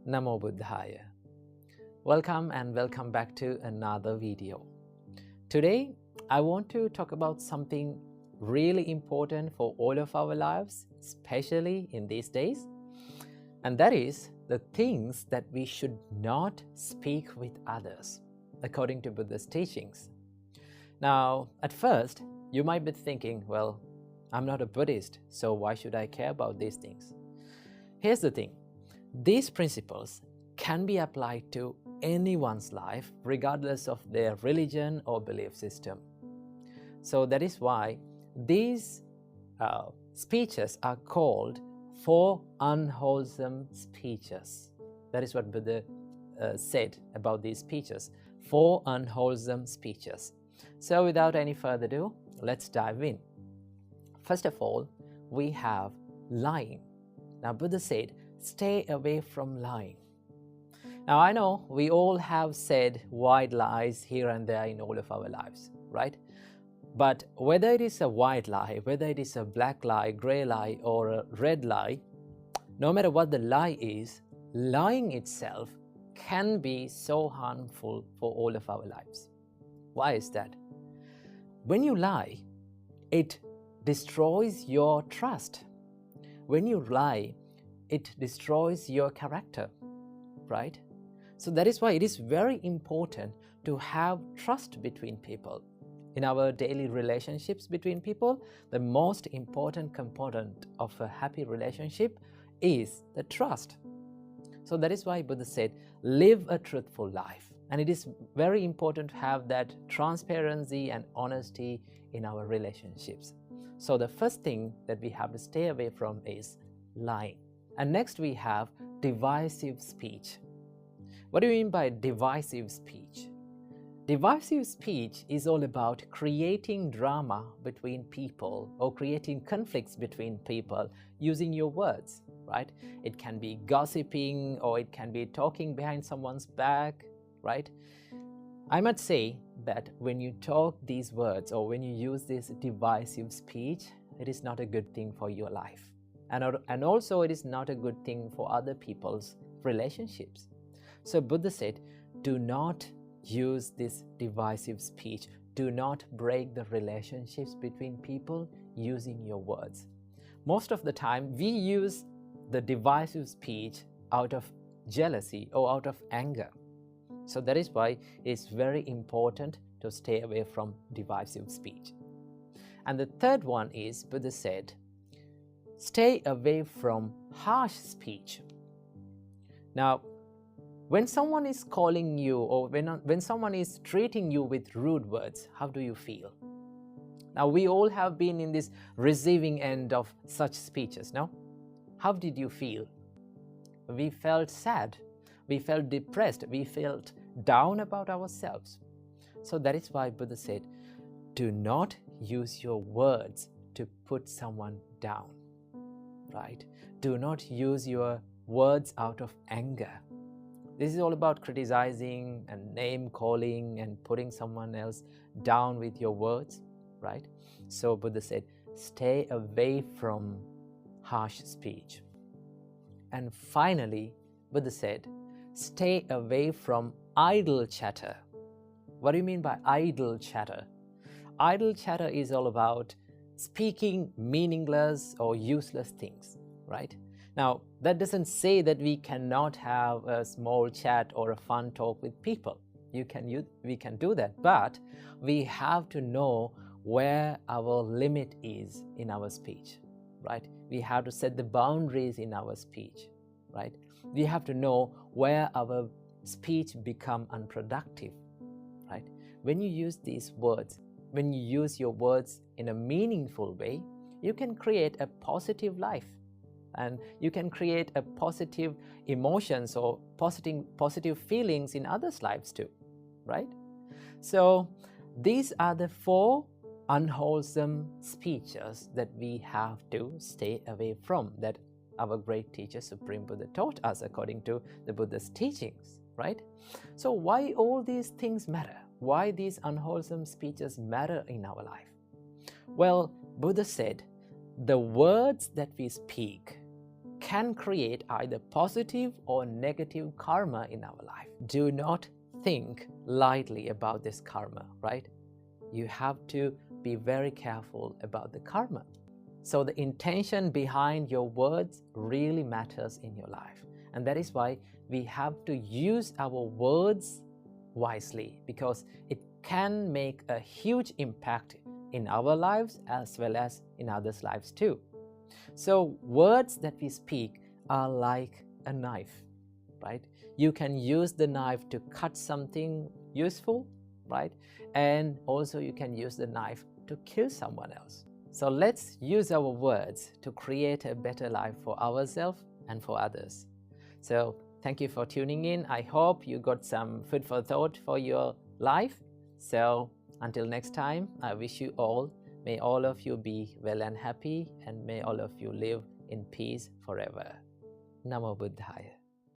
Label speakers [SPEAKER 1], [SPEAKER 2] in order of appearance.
[SPEAKER 1] Namo Buddhaya. Welcome and welcome back to another video. Today, I want to talk about something really important for all of our lives, especially in these days, and that is the things that we should not speak with others, according to Buddha's teachings. Now, at first, you might be thinking, well, I'm not a Buddhist, so why should I care about these things? Here's the thing. These principles can be applied to anyone's life, regardless of their religion or belief system. So that is why these speeches are called 4 unwholesome speeches. That is what Buddha said about these speeches, 4 unwholesome speeches. So without any further ado, let's dive in. First of all, we have lying. Now Buddha said, stay away from lying. Now I know we all have said white lies here and there in all of our lives, right? But whether it is a white lie, whether it is a black lie, gray lie, or a red lie, no matter what the lie is, lying itself can be so harmful for all of our lives. Why is that? When you lie, it destroys your trust. When you lie, it destroys your character, right? So that is why it is very important to have trust between people. In our daily relationships between people, the most important component of a happy relationship is the trust. So that is why Buddha said, live a truthful life. And it is very important to have that transparency and honesty in our relationships. So the first thing that we have to stay away from is lying. And next we have divisive speech. What do you mean by divisive speech? Divisive speech is all about creating drama between people or creating conflicts between people using your words, right? It can be gossiping or it can be talking behind someone's back, right? I must say that when you talk these words or when you use this divisive speech, it is not a good thing for your life. And also it is not a good thing for other people's relationships. So Buddha said, do not use this divisive speech. Do not break the relationships between people using your words. Most of the time, we use the divisive speech out of jealousy or out of anger. So that is why it's very important to stay away from divisive speech. And the third one is, Buddha said, stay away from harsh speech. Now, when someone is calling you or when someone is treating you with rude words, how do you feel? Now, we all have been in this receiving end of such speeches, no? How did you feel? We felt sad. We felt depressed. We felt down about ourselves. So that is why Buddha said, do not use your words to put someone down, right? Do not use your words out of anger. This is all about criticizing and name calling and putting someone else down with your words, right? So Buddha said, stay away from harsh speech. And finally, Buddha said, stay away from idle chatter. What do you mean by idle chatter? Idle chatter is all about speaking meaningless or useless things, right? Now, that doesn't say that we cannot have a small chat or a fun talk with people. We can do that, but we have to know where our limit is in our speech, right? We have to set the boundaries in our speech, right? We have to know where our speech become unproductive, right? When you use these words, when you use your words in a meaningful way, you can create a positive life. And you can create a positive emotions or positive feelings in others' lives too, right? So these are the 4 unwholesome speeches that we have to stay away from, that our great teacher Supreme Buddha taught us according to the Buddha's teachings, right? So why all these things matter? Why these unwholesome speeches matter in our life? Well, Buddha said, the words that we speak can create either positive or negative karma in our life. Do not think lightly about this karma, right? You have to be very careful about the karma. So the intention behind your words really matters in your life. And that is why we have to use our words wisely, because it can make a huge impact in our lives as well as in others' lives too. So words that we speak are like a knife, right? You can use the knife to cut something useful, right? And also you can use the knife to kill someone else. So let's use our words to create a better life for ourselves and for others. So thank you for tuning in. I hope you got some food for thought for your life. So until next time, I wish you all, may all of you be well and happy, and may all of you live in peace forever. Namo Buddhaya.